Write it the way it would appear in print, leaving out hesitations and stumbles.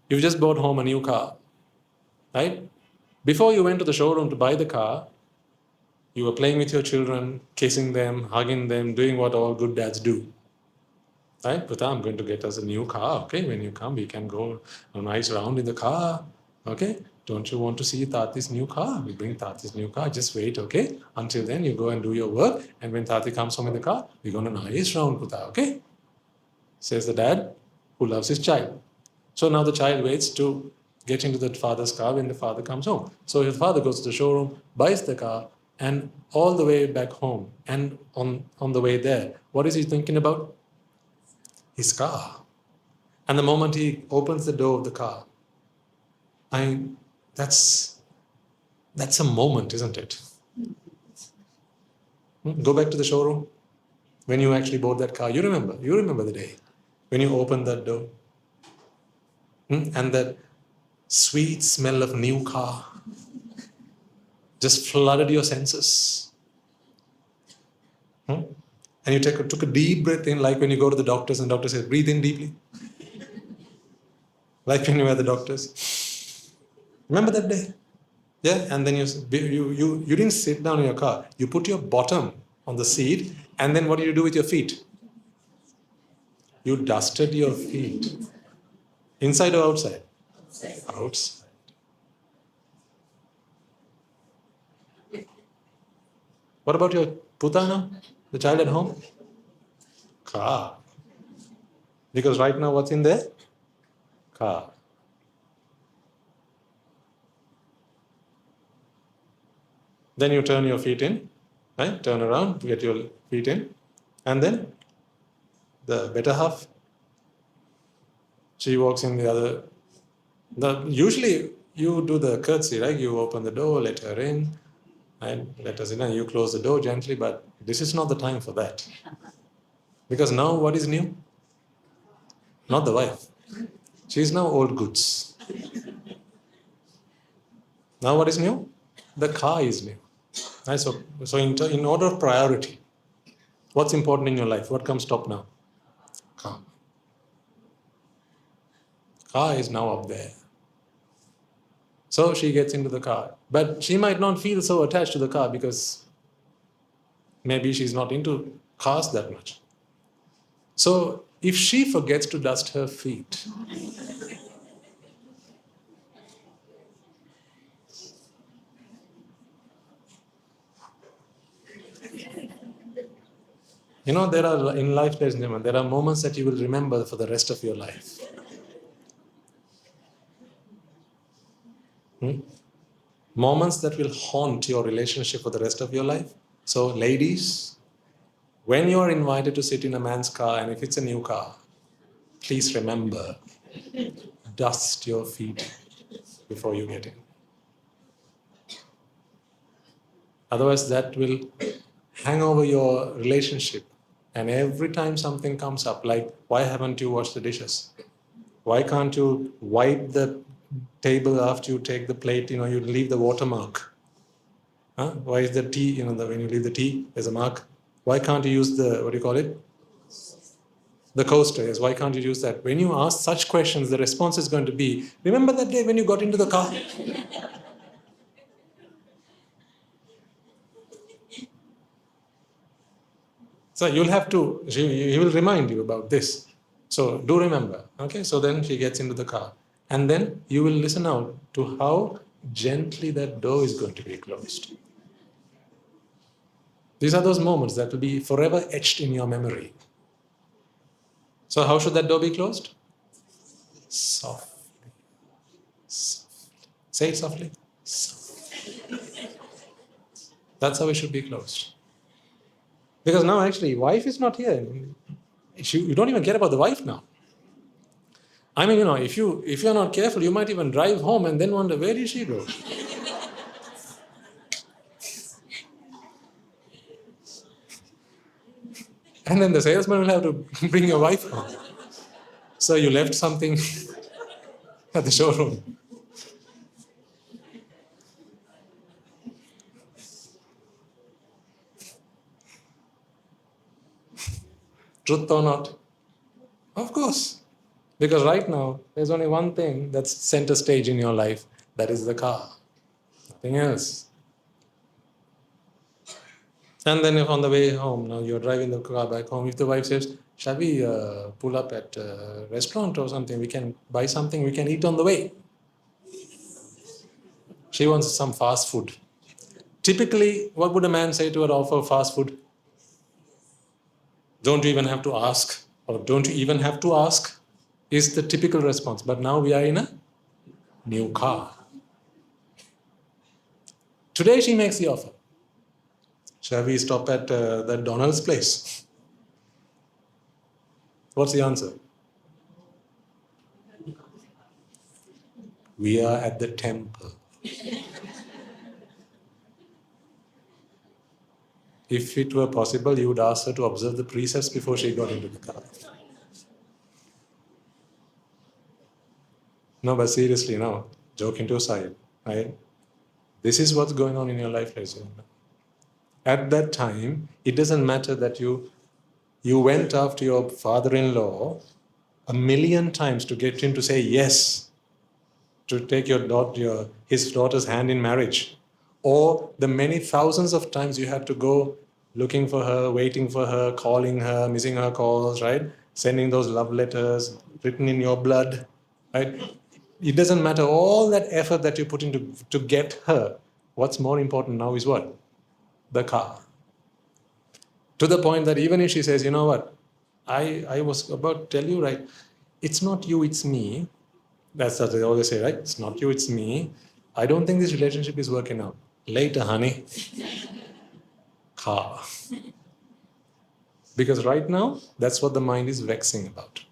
You've just bought home a new car, right? Before you went to the showroom to buy the car, you were playing with your children, kissing them, hugging them, doing what all good dads do. Right? Buddha, I'm going to get us a new car. Okay, when you come, we can go a nice round in the car. Okay? Don't you want to see Tati's new car? We bring Tati's new car. Just wait, okay? Until then, you go and do your work. And when Tati comes home in the car, we're going to nice round, Buddha, okay? Says the dad who loves his child. So now the child waits to get into the father's car when the father comes home. So his father goes to the showroom, buys the car, and all the way back home, and on the way there, what is he thinking about? His car. And the moment he opens the door of the car, that's a moment, isn't it? Go back to the showroom. When you actually bought that car, you remember the day when you opened that door. And that sweet smell of new car just flooded your senses. And you took a deep breath in, like when you go to the doctors and the doctor says, breathe in deeply. Like when you were at the doctors. Remember that day? Yeah, and then you didn't sit down in your car. You put your bottom on the seat, and then what did you do with your feet? You dusted your feet. Inside or outside? Outside. What about your putana, the child at home? Car. Because right now what's in there? Car. Then you turn your feet in, right? Turn around, get your feet in, and then the better half, she walks in the other. Usually you do the curtsy, right? You open the door, let her in, and let us in, and you close the door gently, but this is not the time for that. Because now what is new? Not the wife. She is now old goods. Now what is new? The car is new. Right? So in order of priority, what's important in your life? What comes top now? Car. Car is now up there. So she gets into the car. But she might not feel so attached to the car because maybe she's not into cars that much. So if she forgets to dust her feet, there are, in life, ladies and gentlemen, there are moments that you will remember for the rest of your life. Moments that will haunt your relationship for the rest of your life. So ladies, when you are invited to sit in a man's car, and if it's a new car, please remember, dust your feet before you get in. Otherwise, that will hang over your relationship. And every time something comes up, like, why haven't you washed the dishes? Why can't you wipe the table after you take the plate? You leave the watermark. Why is the tea, when you leave the tea, there's a mark. Why can't you use the, what do you call it? The coaster, yes. Why can't you use that? When you ask such questions, the response is going to be, remember that day when you got into the car? So you'll have to, he will remind you about this. So do remember, okay? So then she gets into the car. And then you will listen out to how gently that door is going to be closed. These are those moments that will be forever etched in your memory. So how should that door be closed? Softly. Softly. Say it softly. Softly. That's how it should be closed. Because now actually, wife is not here. You don't even care about the wife now. I mean, if you're not careful, you might even drive home and then wonder, where did she go? And then the salesman will have to bring your wife home. So you left something at the showroom. Truth or not? Of course. Because right now, there's only one thing that's center stage in your life, that is the car. Nothing else. And then if on the way home, now you're driving the car back home, if the wife says, shall we pull up at a restaurant or something, we can buy something, we can eat on the way. She wants some fast food. Typically, what would a man say to her offer fast food? Don't you even have to ask, or don't you even have to ask, is the typical response. But now we are in a new car. Today she makes the offer. Shall we stop at that Donald's place? What's the answer? We are at the temple. If it were possible, you would ask her to observe the precepts before she got into the car. No, but seriously, no. Joking aside, right? This is what's going on in your life, ladies and gentlemen. At that time, it doesn't matter that you went after your father-in-law 1,000,000 times to get him to say yes, to take his daughter's hand in marriage, or the many thousands of times you had to go looking for her, waiting for her, calling her, missing her calls, right? Sending those love letters written in your blood, right? It doesn't matter all that effort that you put into to get her. What's more important now is what? The car. To the point that even if she says, you know what, I was about to tell you, right, it's not you, it's me. That's what they always say, right? It's not you, it's me. I don't think this relationship is working out. Later, honey. Car. Because right now, that's what the mind is vexing about.